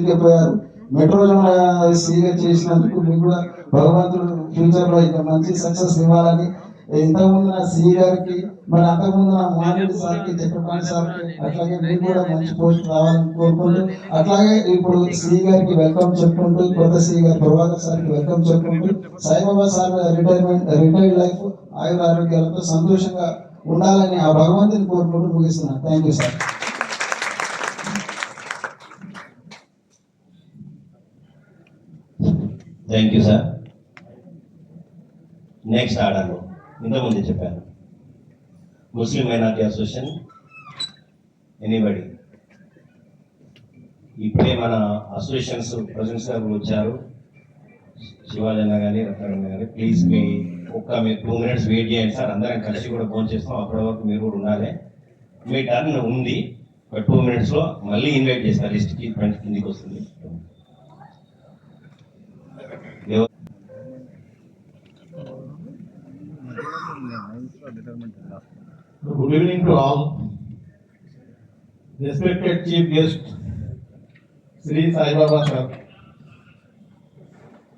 చేయలేకపోయారు. మెట్రో సీగా చేసినందుకు మీకు కూడా భగవంతుడు ఫ్యూచర్ లో ఇంకా మంచి సక్సెస్ ఇవ్వాలని, ఇంతకుముందు నా సిఈ గారికి, మరి అంతకుముందు నా మాధుడి సార్కి, చక్రపాణి సార్కి, అట్లాగే మీకు కూడా మంచి పోస్ట్ రావాలని కోరుకుంటూ, అట్లాగే ఇప్పుడు సిఈ గారికి వెల్కమ్ చెప్పుకుంటూ, కొత్త సిఈ గారి ప్రభాకర్ సార్కి వెల్కమ్ చెప్పుకుంటూ, సాయిబాబా సార్ రిటైర్డ్ లైఫ్ ఆయుర ఆరోగ్యాలతో సంతోషంగా ఉండాలని ఆ భగవంతుని కోరుకుంటూ ముగిస్తున్నాను. Thank you sir. Thank you sir. Next ఆడాను ఇంతకుముందే చెప్పాను, ముస్లిం మైనార్టీ అసోసియేషన్. ఎనీబడి ఇప్పుడే మన అసోసియేషన్స్ ప్రెసిడెంట్స్ గారు వచ్చారు, శివాజన్న కానీ రత్నారాయణ కానీ. ప్లీజ్ మీరు 2 minutes వెయిట్ చేయండి సార్, అందరం కలిసి కూడా ఫోన్ చేస్తాం. అప్పటి వరకు మీరు కూడా ఉండాలి. మీ టర్న్ ఉంది, ఒక 2 minutes లో మళ్ళీ ఇన్వైట్ చేస్తారు. లిస్ట్కి ఫ్రంట్ కిందికి వస్తుంది. Good evening to all. Respected Chief Guest, Sri Sai Baba Sir.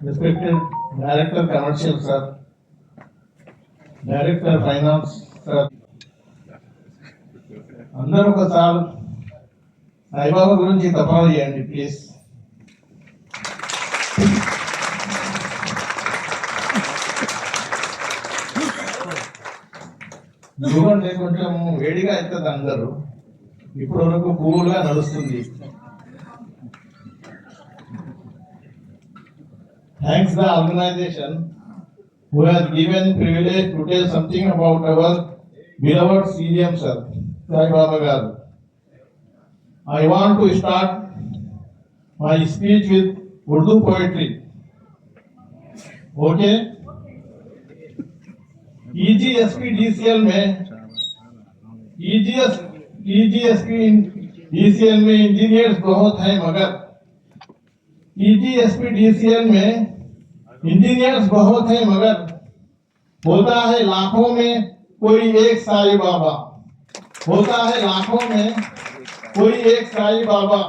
Respected Director Commercial Sir, Director Finance Sir. అందరూ ఒకసారి సాయిబాబా గురించి తపాలు చేయండి ప్లీజ్. చూడండి, కొంచెం వేడిగా అవుతుంది. అందరూ ఇప్పటి వరకు కూల్గా నడుస్తుంది. Thanks the organisation who has given privilege to tell something about our beloved CGM sir, Sai Baba garu. I want to start my speech with Urdu poetry. Okay? EGSP DCL में इंजीनियर्स बहुत हैं, मगर EGSP DCL में engineers बहुत हैं, मगर होता है लाखों में कोई एक साईं बाबा. होता है लाखों में कोई एक साईं बाबा.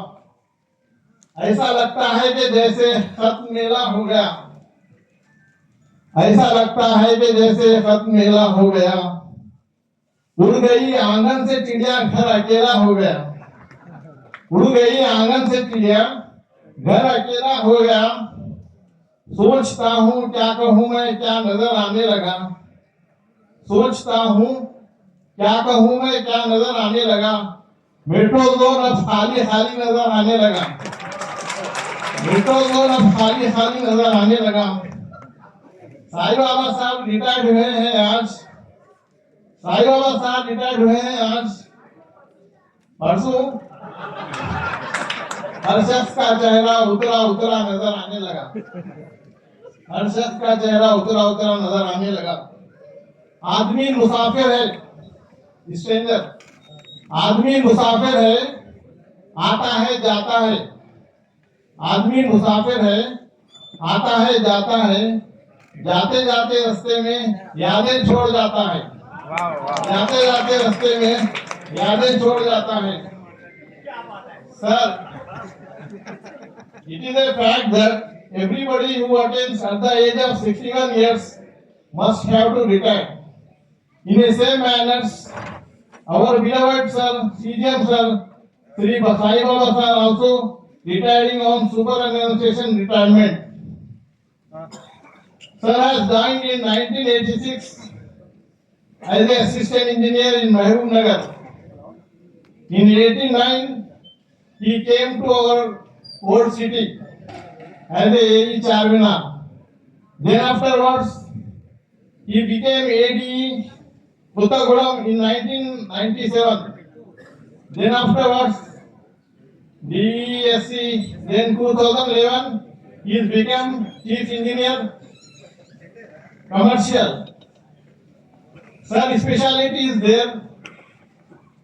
ऐसा लगता है कि जैसे खत्म मेला हो गया. ऐसा लगता है कि जैसे खत्म मेला हो गया. उड़ गई आंगन से चिड़िया, घर अकेला हो गया. उड़ गई आंगन से चिड़िया, घर अकेला हो गया. सोचता हूँ क्या कहूँ मैं, क्या नजर आने लगा. सोचता हूँ क्या कहूँ मैं, क्या नजर आने लगा. मेट्रो जोन अब खाली खाली नजर आने लगा. मेट्रो जोन अब खाली खाली नजर आने लगा. साईं बाबा साहब रिटायर्ड हुए हैं आज. साईं बाबा साहब रिटायर्ड हुए हैं आज. परसों हर शख्स का चेहरा उतरा उतरा नजर आने लगा. हर शख्स का चेहरा उतरा उतरा नजर आने लगा. आदमी मुसाफिर है, स्ट्रेंजर. आदमी मुसाफिर है, आता है जाता है. आदमी मुसाफिर है, आता है जाता है. जाते जाते रास्ते में यादें छोड़ जाता है. जाते जाते रास्ते में यादें छोड़ जाता है. Sir, it is a fact that everybody who attends at the age of 61 years must have to retire. In the same manner, our beloved sir, CGM sir, Sri Sai Baba sir also retiring on superannuation retirement. Sir has joined in 1986 as an assistant engineer in Mehboob Nagar. In 89, he came to our old city as a AE Charvina. Then afterwards, he became ADE Puttagulam in 1997. Then afterwards, DESC. Then 2011, he became Chief Engineer Commercial. Sir, speciality is there.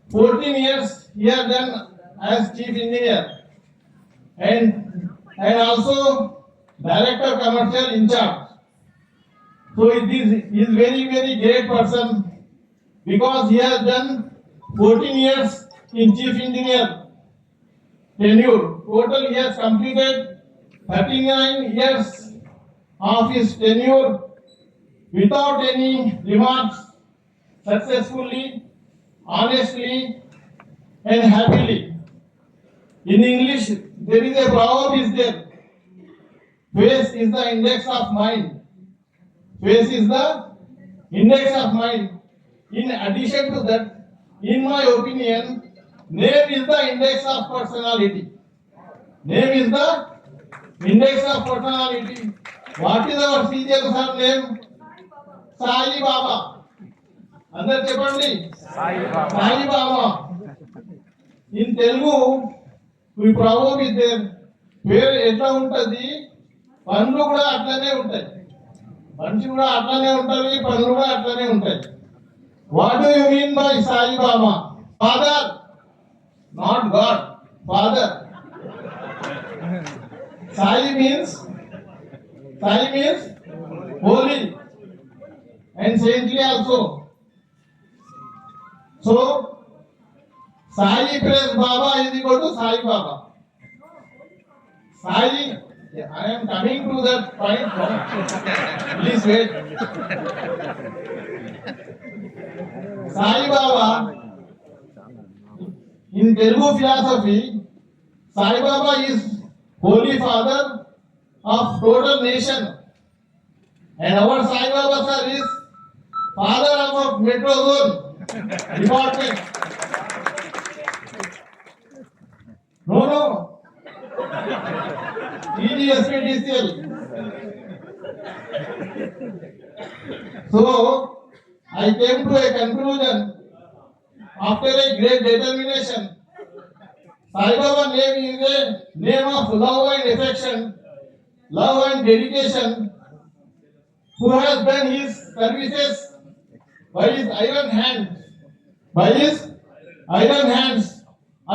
14 years he has done as Chief Engineer and also Director Commercial in charge. So he is very great person because he has done 14 years in Chief Engineer tenure. Total he has completed 39 years of his tenure without any remarks, successfully, honestly, and happily. In English, there is a proverb is there. Face is the index of mind. Face is the index of mind. In addition to that, in my opinion, name is the index of personality. Name is the index of personality. What is our CJ sir name? Sai Baba. అందరు చెప్పండి Sai Baba. In Telugu ఈ ప్రవోబ్ is there. పేరు ఎట్లా ఉంటది, పనులు కూడా అట్లనే ఉంటాయి. మనిషి కూడా అట్లనే ఉంటది, పనులు కూడా అట్లనే ఉంటాయి. What do you mean by Sai Baba? Father, not God. Father. Sai means holy and saintly also. So Sai plus Baba is equal to Sai Baba. Sai, I am coming to that point. Please wait. Sai Baba, in Telugu philosophy, Sai Baba is Holy Father of total nation, and our Sai Baba sir is Father of our Metro Zone Department. No. EGSPDCL. So I came to a conclusion after a great determination. Sai Baba name is a name of love and affection, love and dedication, who has done his services by his iron hands,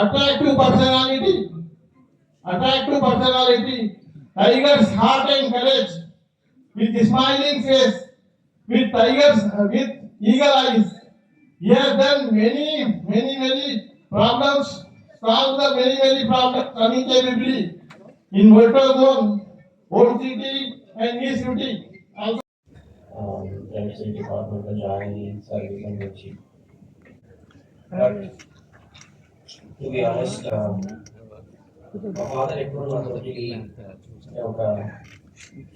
attractive personality, tiger's heart and courage, with smiling face, with eagle eyes. He has done many problems, solved the many problems amicably in Metro Zone, Old City and New City. Also, chemistry department లో join అయ్యి service అని వచ్చి, but to be honest మా father ఎప్పుడు నాతోటి ఒక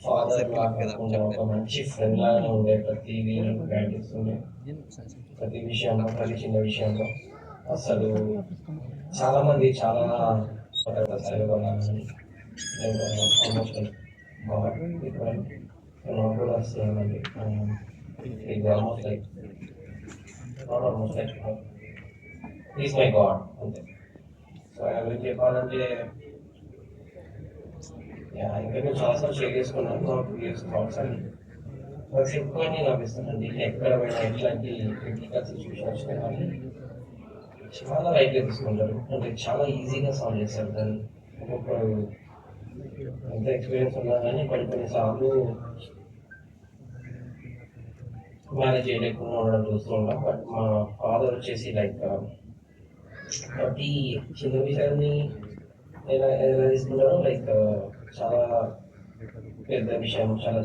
father లాగా కాకుండా ఒక మంచి ఫ్రెండ్ లాగానే ఉండే. ప్రతిదీ గైడ్ చేస్తుండే, ప్రతి విషయంలో, ప్రతి చిన్న విషయంలో. అసలు చాలా మంది చాలా ఆల్మోస్ట్ కూడా సేమ్ అండి. ఇది almost like not almost like is my God అంతే. సో ఎవరికి చెప్పాలంటే ఇంకా నేను చాలాసార్లు షేర్ చేసుకున్నాను నా ప్రీవియస్ థాట్స్ అని. నాకు సింపుల్గా నాకు ఇస్తానండి. ఎక్కడ పోయినా ఎట్లాంటి క్రిటికల్ సిచ్యువేషన్ వచ్చినా కానీ చాలా లైట్గా తీసుకుంటారు. అంటే చాలా ఈజీగా సాల్వ్ చేస్తారు దాన్ని. ఒక్కొక్క ఎంత ఎక్స్పీరియన్స్ ఉన్నా కానీ కొన్నిసార్లు మేనేజ్ చేయలేకుండా ఉండడం చూస్తూ ఉంటాం. బట్ మా ఫాదర్ వచ్చేసి లైక్ ప్రతి చిన్న విషయాన్ని ఎలా తీసుకుంటారో లైక్ చాలా పెద్ద విషయం, చాలా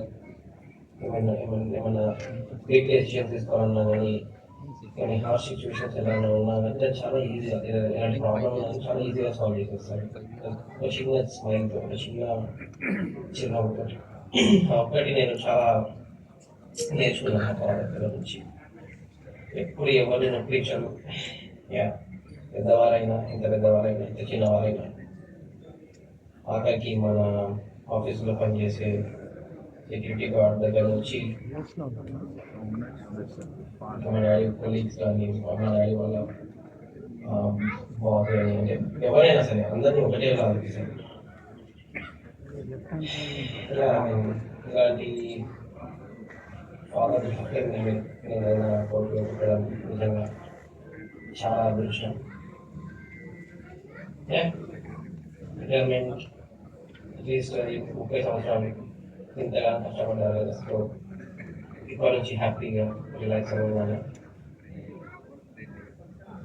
ఏమైనా బిగ్ డెసిషన్స్ తీసుకోవాలన్నా కానీ హార్ష్ సిచ్యువేషన్స్ ఎలా ఉన్నా కానీ చాలా ఈజీగా ఎలాంటి ప్రాబ్లమ్ ఉన్నా చాలా ఈజీగా సాల్వ్ చేసేస్తారు. ఒక చిన్న స్మైల్తో, ఒక చిన్న ఒకటి నేను చాలా నేర్చుకున్నాను మా ఫాదర్ దగ్గర నుంచి. ఎప్పుడు ఎవరిని నొప్పించాను. పెద్దవారైనా, ఎంత పెద్దవారైనా, ఎంత చిన్నవారైనా, ఆఖరికి మన ఆఫీసులో పనిచేసే సెక్యూరిటీ గార్డ్ దగ్గర నుంచి మా డాడీ కొలీగ్స్ కానీ, మా డాడీ వాళ్ళ బాస్ కానీ, అంటే ఎవరైనా సరే అందరినీ ఒకటే ఆలోచిస్తారు. ఇలాంటి ఫాదర్ ఏదైనా కోర్టులో పెట్టడం నిజంగా చాలా అదృష్టం. రిటైర్మెంట్ అట్లీస్ట్ 30 సంవత్సరాలు ఇంతగా కష్టపడ్డారు కదా. సో ఇప్పటి నుంచి హ్యాపీగా రిలాక్స్ అవ్వాలి.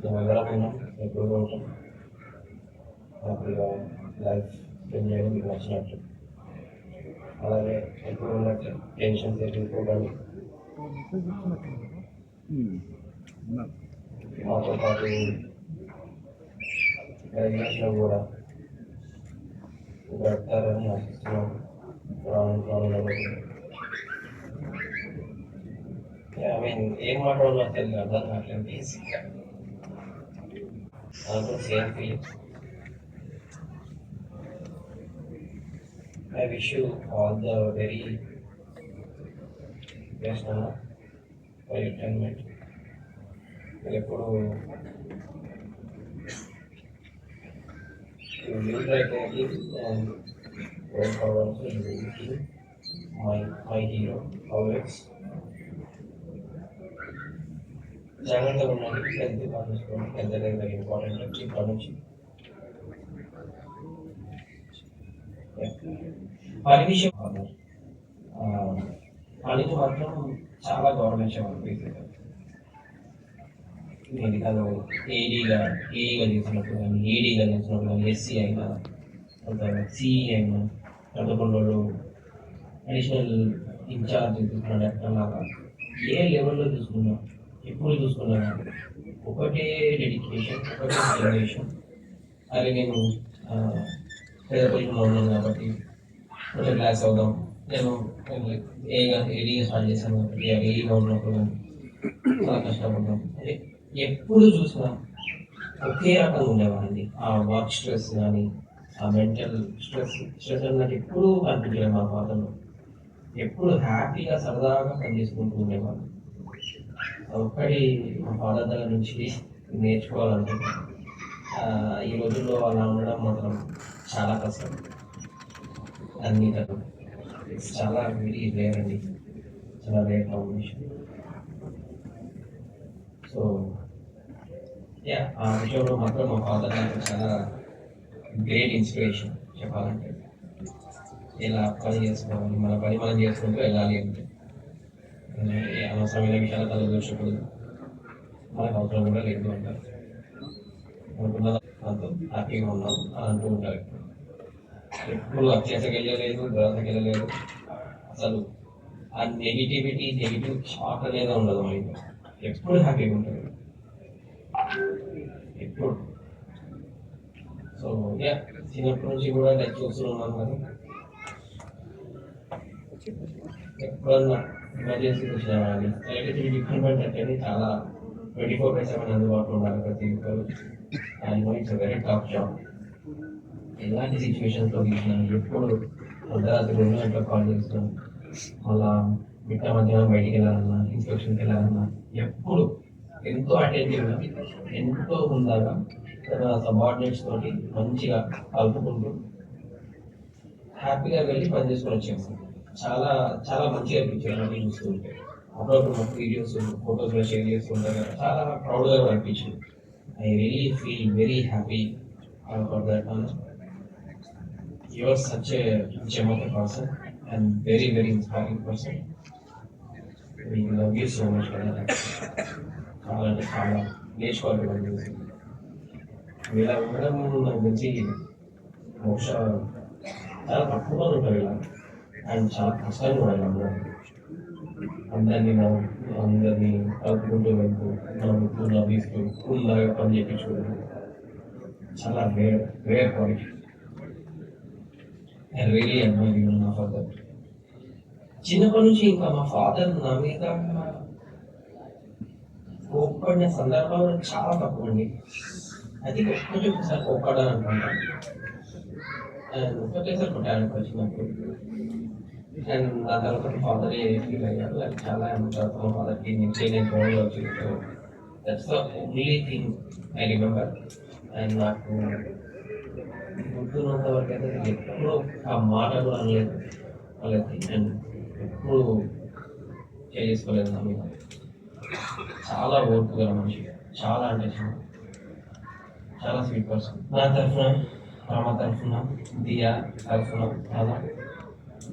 మేమందరం ఉన్నాం, ఎప్పుడు ఉంటాం. హ్యాపీగా లైఫ్ స్పెండ్ చేయడం మీకు నచ్చినట్టు. అలాగే ఎప్పుడు ఉన్నట్టు టెన్షన్స్ ఎదుర్కోవడానికి మాతో పాటు గ్రాడ్యుయేషన్లో కూడా గడతారని ఆశిస్తున్నాం. ఐ మీన్ ఏం మాట్లాడాలో అసలు అర్థం కావట్లేదు. బేసిక్గా దాంట్లో same feelings. I wish you all the very best అన్న for your retirement. మీరు ఎప్పుడు you will try to live and going forward also you will be my hero always. జాగ్రత్తగా ఉండండి, హెల్త్ కాన్షియస్కోండి. హెల్త్ అనేది వెరీ ఇంపార్టెంట్ ఇప్పటి నుంచి. పని విషయం పనికి మాత్రం చాలా గౌరవించేవాడు. నేను కాదు ఏడీగా చేసినప్పుడు కానీ ఏడీగా చేసినప్పుడు కానీ ఎస్సీ అయినా సిఈ అయినా పదకొండు అడిషనల్ ఇన్ఛార్జ్ తీసుకున్నాడు. అలాగా ఏ లెవెల్లో చూసుకున్నా ఎప్పుడు చూసుకున్నా ఒకటే డెడికేషన్, ఒకటే డెడికేషన్. అది నేను పేద పొజిషన్లో ఉన్నాను కాబట్టి కొంచెం రిలాక్స్ అవుదాం. నేను ఏడీగా స్టార్ట్ చేశాను కాబట్టి ఏడీగా ఉన్నప్పుడు చాలా కష్టపడ్డాం. అంటే ఎప్పుడు చూసినా ఒకే రకంగా ఉండేవాడిని. ఆ వర్క్ స్ట్రెస్ కానీ ఆ మెంటల్ స్ట్రెస్ అన్నట్టు ఎప్పుడూ కనిపించలేదు మా ఫాదర్లో. ఎప్పుడు హ్యాపీగా సరదాగా పనిచేసుకుంటూ ఉండేవాళ్ళు. ఒక్కటి మా ఫాదర్ దగ్గర నుంచి నేర్చుకోవాలనుకుంటున్నాను. ఈ రోజుల్లో అలా ఉండడం మాత్రం చాలా కష్టం. అన్ని తరం చాలా వెరీ రేర్ అండి, చాలా రేర్ కాంబినేషన్. సో ఆ విషయంలో మాత్రం మా ఫాదర్ నాకు చాలా గ్రేట్ ఇన్స్పిరేషన్ చెప్పాలంటే. ఇలా పని చేసుకోవాలి, మన పని మనం చేసుకుంటూ వెళ్ళాలి అంటే అనవసరమైన విషయాలు తల దూషకూడదు. మనకు అవసరం కూడా లేదు అంటారు. అనుకున్న దాంతో హ్యాపీగా ఉన్నాం అని అంటూ ఉంటారు. ఎప్పుడు అత్యాసకి వెళ్ళలేదు, దురాసకి వెళ్ళలేదు. అసలు ఆ నెగిటివ్ షాక్ అనేది ఉండదు మైండ్. ఎప్పుడు హ్యాపీగా ఉంటుంది ఎప్పుడు. సో చిన్నప్పటి నుంచి కూడా లైక్ చూస్తున్నాం కానీ ఎప్పుడన్నా ఎమర్జెన్సీకి వచ్చినా కానీ ఎలక్ట్రిసిటీ డిపార్ట్మెంట్ అంటే చాలా 24/7 అందుబాటులో ఉండాలి ప్రతి ఒక్కరు. And it's very tough job. ఎలాంటి సిచ్యువేషన్స్లో తీసినాను, ఎప్పుడు అర్ధరాత్రి 2 గంటలకు కాల్ చేస్తున్నాను. మళ్ళా మిట్ట మధ్యాహ్నం బయటికి వెళ్ళాలన్నా, ఇన్స్పెక్షన్కి వెళ్ళాలన్నా ఎప్పుడు ఎంతో అటెంటివ్గా, ఎంతో హుందాగా తన సబార్డినేట్స్ తోటి మంచిగా కలుపుకుంటూ హ్యాపీగా వెళ్ళి పని చేసుకొని వచ్చేస్తాను. చాలా చాలా మంచిగా అనిపించారు అన్నీ చూస్తుంటే. అప్పుడప్పుడు మాకు వీడియోస్ ఫొటోస్ కూడా షేర్ చేస్తుంటారు కదా, చాలా ప్రౌడ్గా కూడా అనిపించింది. I really feel very happy for that. You are such a gem of a person and very inspiring person. We love you so much for that. చాలా అంటే చాలా నేర్చుకోవాలి వాళ్ళు చూసి. ఇలా ఉండడం నాకు తెలిసి బహుశా చాలా తక్కువగా ఉంటారు ఇలా. అండ్ చాలా కష్టంగా కూడా ఇలా ఉండడం. అందరినీ కలుపుకుంటూ వెళ్తూ నవ్వుతూ నవ్విస్తూ కూల్లాగా పని చేయించుకోవడం చాలా rare quality. I really admire you, my father. చిన్నప్పటి నుంచి ఇంకా మా ఫాదర్ నా మీద కోప్పడిన సందర్భాలు చాలా తక్కువ అండి. అది ఒక్కసారి కోప్పడాను అనుకుంటాను. అండ్ ఒకటేసారి కొట్టాను వచ్చినప్పుడు. అండ్ నా తర్వాత ఫాదర్ ఫీల్ అయ్యారు. అది చాలా తర్వాత మా ఫాదర్కి నేను గౌరవం వచ్చింది. So that's the only thing I remember. And నాకు గుర్తున్నంత వరకు అయితే ఎప్పుడు ఆ మాట కూడా అనలేదు వాళ్ళకి. అండ్ ఎప్పుడు చేసుకోలేదు నా మీద. చాలా ఓర్పు గల మనిషి, చాలా అంటే చాలా స్వీట్ పర్సన్. నా తరఫున, రామ తరఫున, దియా తరఫున అలా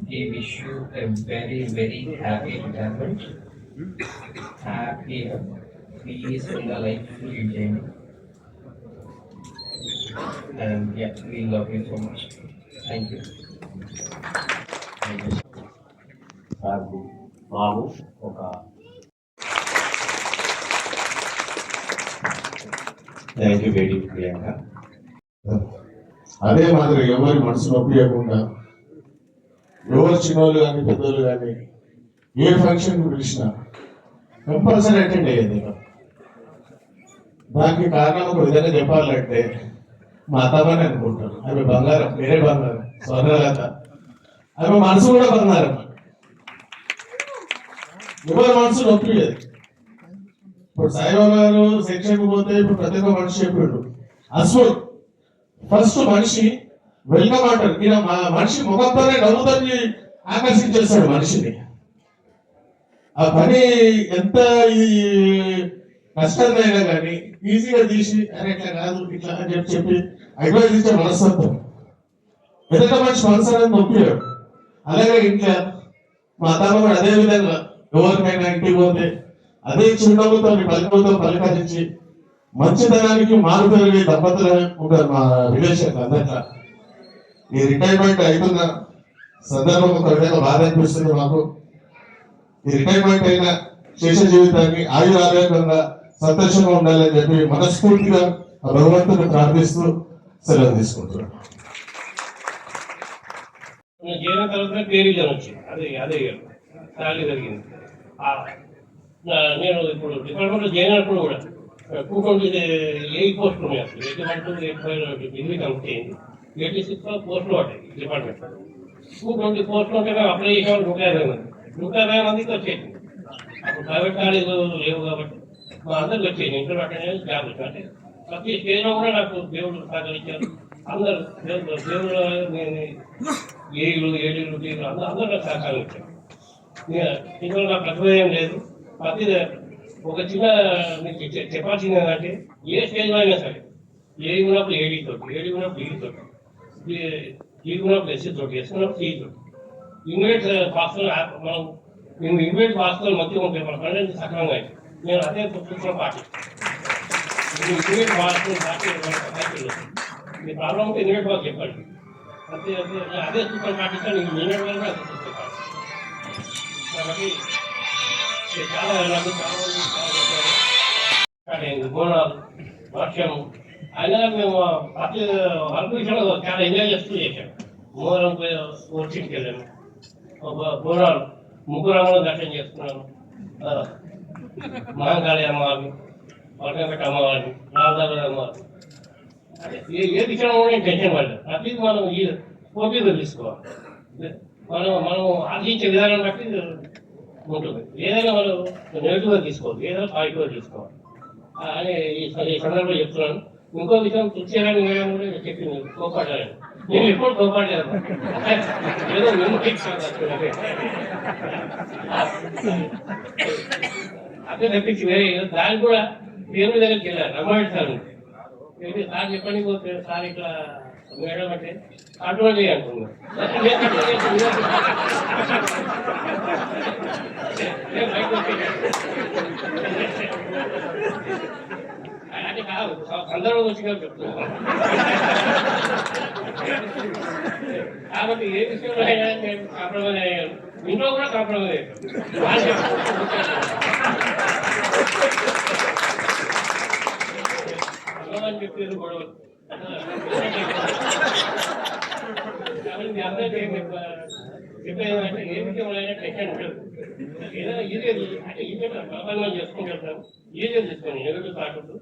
we wish you a very happy retirement. Happy, peaceful life you journey. And yeah, we love you so much. Thank you. సార్కు బాబు ఒక థ్యాంక్ యూ బేటీ ప్రియాంక. అదే మాదిరి ఎవరి మనసు నొప్పియకుండా ఎవరు చిన్నోళ్ళు కానీ పెద్దోళ్ళు కానీ ఏ ఫంక్షన్కి పిలిచినా కంపల్సరీ అటెండ్ అయ్యేది. దానికి కారణం ఒక విధంగా చెప్పాలంటే మా అత్తమ్మని అనుకుంటారు. ఆమె బంగారం, వేరే బంగారం, స్వర్ణలత. ఆమె మనసు కూడా బంగారం. ఎవరి మనసు నొప్పి లేదు. ఇప్పుడు సాయిబాబా గారు శిక్షకు పోతే ఇప్పుడు ప్రతి ఒక్క మనిషి చెప్పాడు అసలు ఫస్ట్ మనిషి వెల్కమ్ అంటారు. ఈయన మనిషి ముఖంతోనే నవ్వుతో ఆకర్షించేస్తాడు మనిషిని. ఆ పని ఎంత కష్టమైనా కానీ ఈజీగా తీసి అరే ఇట్లా కాదు ఇట్లా అని చెప్పి అడ్వైజ్ ఇచ్చే మనస్తత్వం. ఎదుట మనిషి మనసు అనేది నొప్పియాడు. అలాగే ఇంట్లో మా అత్తమ్మ కూడా అదే విధంగా ఎవరికైనా ఇంటికి పోతే అదే చిరునవ్వుతో పలకరించి మంచితనానికి మారు పెరిగే దంపతులు ఉంటారు మా రిలేషన్ అందట్లా. ఈ రిటైర్మెంట్ అవుతున్న సందర్భం ఒక విధంగా బాధ అనిపిస్తుంది మాకు. ఈ రిటైర్మెంట్ అయిన శేష జీవితాన్ని ఆరోగ్యంగా సంతోషంగా ఉండాలని చెప్పి మనస్ఫూర్తిగా ఆ భగవంతుని ప్రార్థిస్తూ సెలవు తీసుకుంటున్నాం. జీవన తర్వాత పేరు వచ్చింది అదే శాలరీ జరిగింది. నేను ఇప్పుడు డిపార్ట్మెంట్లో జాయిన్ అయినప్పుడు కూడా 228 పోస్టులు ఉన్నాయి. అసలు 81 డిగ్రీ కంప్లీట్ అయింది. 86 పోస్టులు పడ్డాయి డిపార్ట్మెంట్. 220 పోస్టులు ఉంటే మేము అప్లై చేసాము. 150 మందికి వచ్చేది. అప్పుడు ప్రైవేట్ కాలేజీలు లేవు కాబట్టి మా అందరికి వచ్చేది. ఇంటర్ అటెండ్ జాబ్ వచ్చింది. అంటే ప్రతి స్టేజ్లో కూడా నాకు దేవుడు సహకరించారు. అందరూ దేవుడు ఏళ్ళు అందరూ నాకు సహకరించారు. ఇందులో నాకు ప్రతిభ ఏం లేదు. ప్రతి ఒక చిన్న చెప్పాల్సింది ఏంటంటే ఏ స్టేజ్లో అయినా సరే ఏడి ఉన్నప్పుడు ఏడీ ఉన్నప్పుడు డీ ఉన్నప్పుడు ఎస్సీ తోటి ఉన్నప్పుడు సి తోటి ఇన్వేట్ పాస్తో మనం ఇన్వేట్ పాస్తో మంచిగా ఉంటాయి. మన పని సక్రమంగా అయితే నేను అదే చూస్తున్న పార్టీ ఇన్వేట్ పాస్తో మీ ప్రాబ్లం ఉంటే ఇన్వేట్ పాస్ చెప్పండి. అంతే అదే చూస్తున్న పార్టీ నేను ఇన్వేట్ వల్ల అదే చూస్తున్న పార్టీ. కాబట్టి చాలా గోళాలు వర్షము అయినా మేము ప్రతి వర్క్ విషయంలో చాలా ఎంజాయ్ చేస్తూ చేసాము. మూరం వర్షింగ్కి వెళ్ళాము. గోళాలు ముగ్గురంలో దర్శనం చేసుకున్నాము. మహంకాళి అమ్మవారిని, వర్గంపేట అమ్మవారిని, రాజధాని అమ్మవారిని. ఏ విషయంలో కూడా టెన్షన్ పడలేదు. ప్రతిదీ మనం ఈ పోటీలో తీసుకోవాలి. మనం ఆర్జించే విధానం బట్టి ఉంటుంది. ఏదైనా మనం నెగిటివ్గా తీసుకోవాలి, ఏదైనా పాజిటివ్గా తీసుకోవాలి అని ఈ సందర్భంలో చెప్తున్నాను. ఇంకో విషయం తులసిరాణి మేడం కూడా చెప్పింది కోపాడాలని. నేను ఎప్పుడు కోపాడలేదు. ఏదో మేము అదే తప్పించి వేరే దానికి కూడా దేవుని దగ్గరికి వెళ్ళారు. రమ్మడి సార్ సార్ చెప్పండి పోతే సార్ ఇట్లా మేడం అంటే కంట్రోల్ చేయాలనుకున్నాను. అది కాదు సందర్భం వచ్చిగా చెప్తున్నాను. కాబట్టి ఏ విషయంలో అయినా నేను కాంప్రమైజ్ అయ్యాను. ఇంట్లో కూడా కాంప్రమైజ్ అయ్యాను. అని చెప్పేది గొడవలు. కాబట్టి మీ అందరికీ చెప్పేదంటే ఏ విషయంలో అయినా టెన్షన్ ఉంటుంది. ఏదైనా ఈజీగా అంటే ఈజీగా ప్రపంచం చేసుకుని వెళ్తాం. ఈజీగా తీసుకొని నెగిటివ్ కాకుండా.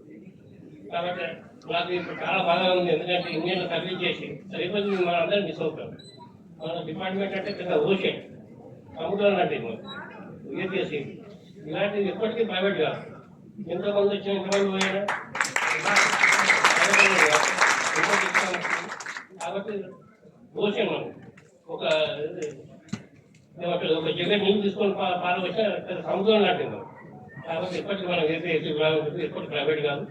కాబట్టి నాకు ఇప్పుడు చాలా బాగా ఉంది. ఎందుకంటే ఇండియన్లో సర్వీస్ చేసి సరిపోయి మన అందరం మిస్ అవుతాం. మన డిపార్ట్మెంట్ అంటే పెద్ద ఓషన్ సముద్రం అంటే ఏపీఎస్సీ ఇలాంటిది ఎప్పటికీ ప్రైవేట్ కాదు. ఎంతోమంది వచ్చిన ఎంతమంది పోయినా కాబట్టి ఓషన్ మనం ఒక జగన్ నీళ్ళు తీసుకొని పారవచ్చా సముద్రం లాంటిది. కాబట్టి ఎప్పటికీ మనం ఏపీఎస్సీ ఉంటుంది. ఎప్పటికీ ప్రైవేట్ కాదు.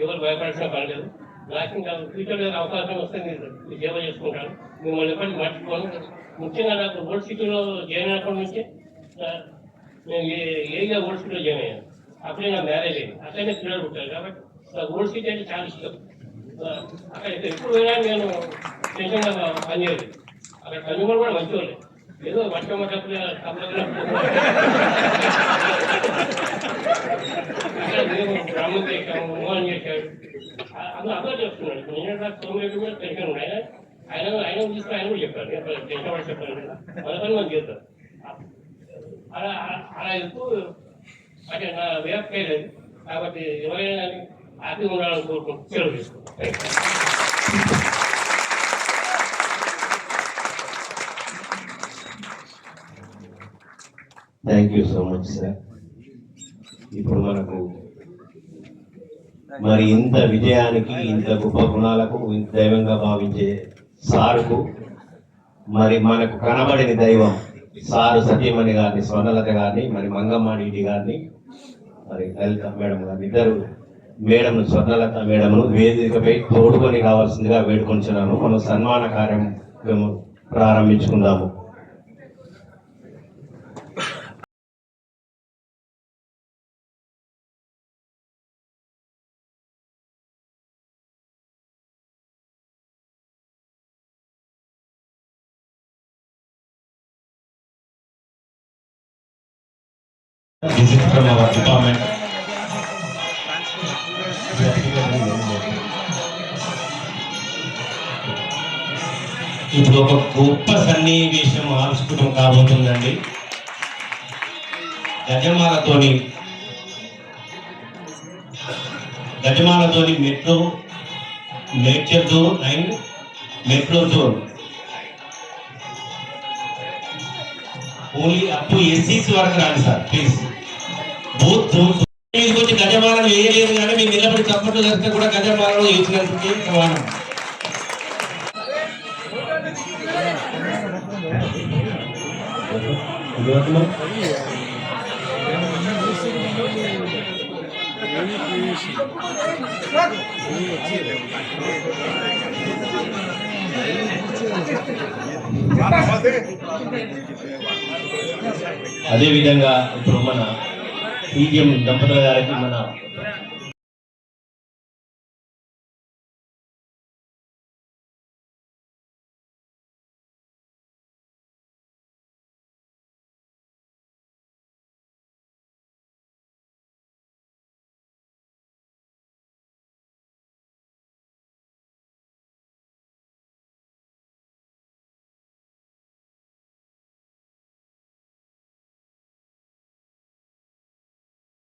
ఎవరు భయపడాల్సిన పని లేదు. నాకు ఇంకా ఫ్యూచర్ అవకాశం వస్తే నేను సేవ చేసుకుంటాను. మిమ్మల్ని ఎప్పటికీ మర్చిపోను. ముఖ్యంగా నాకు ఓల్డ్ సిటీలో జాయిన్ అయినప్పటి నుంచి నేను ఏరియా ఓల్డ్ సిటీలో జాయిన్ అయ్యాను. అప్పుడే నా మ్యారేజ్ అయింది. అట్లనే పిల్లలు పుట్టారు. కాబట్టి నాకు ఓల్డ్ సిటీ అంటే చాలా ఇష్టం. అక్కడ ఎప్పుడు పోయినా నేను టెన్షన్గా పనిచేయలేదు. అక్కడ కన్యూమర్ కూడా మంచి వాళ్ళే, ఏదో వర్షమట్టప్పుడు మేము గ్రామం చేసాము, మోహన్ చేశాడు, అందరూ చేస్తున్నాడు. నేను తొమ్మిది మీద టెన్షన్ ఉన్నాయి. ఆయన తీసుకుని ఆయన కూడా చెప్పారు, టెన్షన్ కూడా చెప్పారు, మన పని మనం చేస్తారు. అలా వెళ్తూ అంటే నా వేప్ చేయలేదు. కాబట్టి ఎవరైనా హ్యాపీగా ఉండాలని కోరుకుంటూ సెలవు తీసుకుంటాం. Thank you so much sir. ఇప్పుడు మనకు మరి ఇంత విజయానికి, ఇంత గొప్ప గుణాలకు, ఇంత దైవంగా భావించే సారుకు మరి మనకు కనబడిన దైవం సారు సత్యమణి గారిని, స్వర్ణలత గారిని, మరి మంగమ్మాడి గారిని, మరి లలిత మేడం గారిని, ఇద్దరు మేడంను, స్వర్ణలత మేడంను వేదికపై తోడుకొని కావాల్సిందిగా వేడుకొంచున్నాను. మనం సన్మాన కార్యక్రమం ప్రారంభించుకుందాము. This is from our department. ఇప్పుడు ఒక గొప్ప సన్నివేశం ఆవిష్కృతం కాబోతుందండి. గజమాలతోని metro, nature zone and metro zone only up to ఎస్సీస్ వరకు రాండి సార్ ప్లీజ్. బూత్ జోన్స్ వచ్చి గజమాలను వేయలేదు, కానీ మీరు నిలబడి చప్పట్లు చేస్తే కూడా గజమాలను వేసినందుకే సమానం. అదేవిధంగా ఇప్పుడు మన పీజీఎం దంపతుల గారికి మన